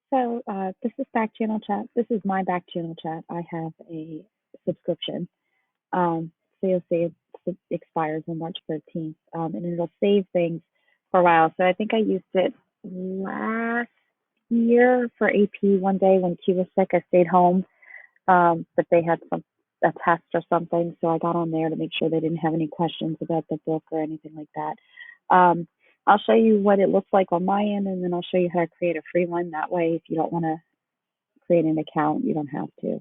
So this is Backchannel Chat. This is my Backchannel Chat. I have a subscription. So you'll see it expires on March 13th, and it'll save things for a while. So I think I used it last year for AP one day when she was sick. I stayed home, but they had a test or something, so I got on there to make sure they didn't have any questions about the book or anything like that. Um, I'll show you what it looks like on my end, and then I'll show you how to create a free one. That way, if you don't want to create an account, you don't have to.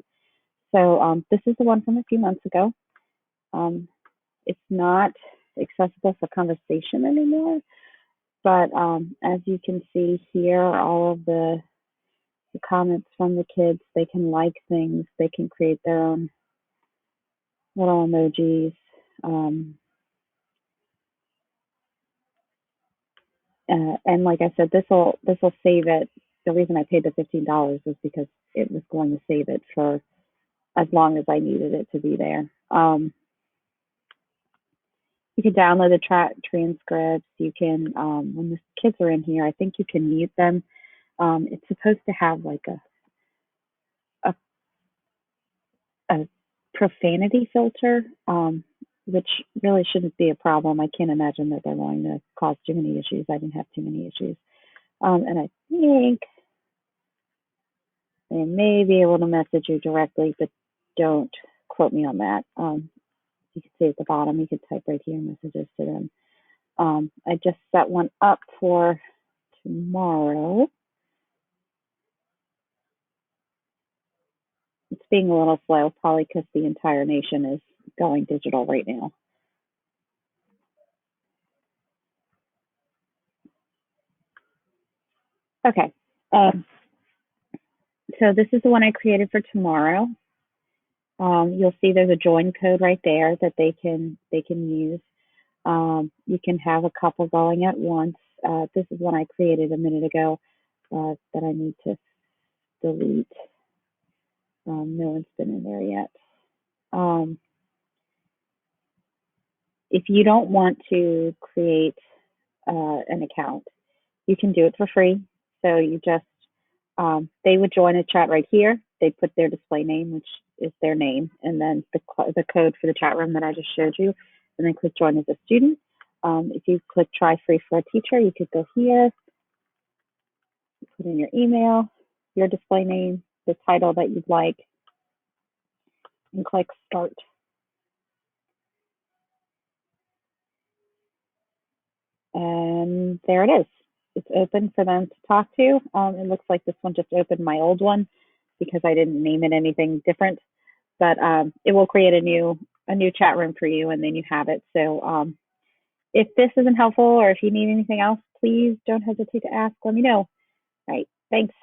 So this is the one from a few months ago. Um, it's not accessible for conversation anymore, but as you can see here, all of the comments from the kids, they can like things, they can create their own little emojis. And like I said, this will save it. The reason I paid the $15 was because it was going to save it for as long as I needed it to be there. You can download the transcripts. You can, when the kids are in here, I think you can mute them. It's supposed to have like a, a profanity filter, which really shouldn't be a problem. I can't imagine that they're going to cause too many issues. I didn't have too many issues. And I think they may be able to message you directly, but don't quote me on that. You can see at the bottom, you can type right here messages to them. I just set one up for tomorrow. It's being a little slow, probably because the entire nation is going digital right now. Okay, so this is the one I created for tomorrow. You'll see there's a join code right there that they can use. You can have a couple going at once. This is one I created a minute ago that I need to delete. No one's been in there yet. If you don't want to create an account, you can do it for free. So you just, they would join a chat right here. They put their display name, which is their name, and then the code for the chat room that I just showed you, and then click join as a student. If you click try free for a teacher, you could go here, put in your email, your display name, the title that you'd like, and click start. And there it is. It's open for them to talk to. It looks like this one just opened my old one because I didn't name it anything different, but it will create a new chat room for you, and then you have it. So if this isn't helpful or if you need anything else, please don't hesitate to ask. Let me know. All right. Thanks.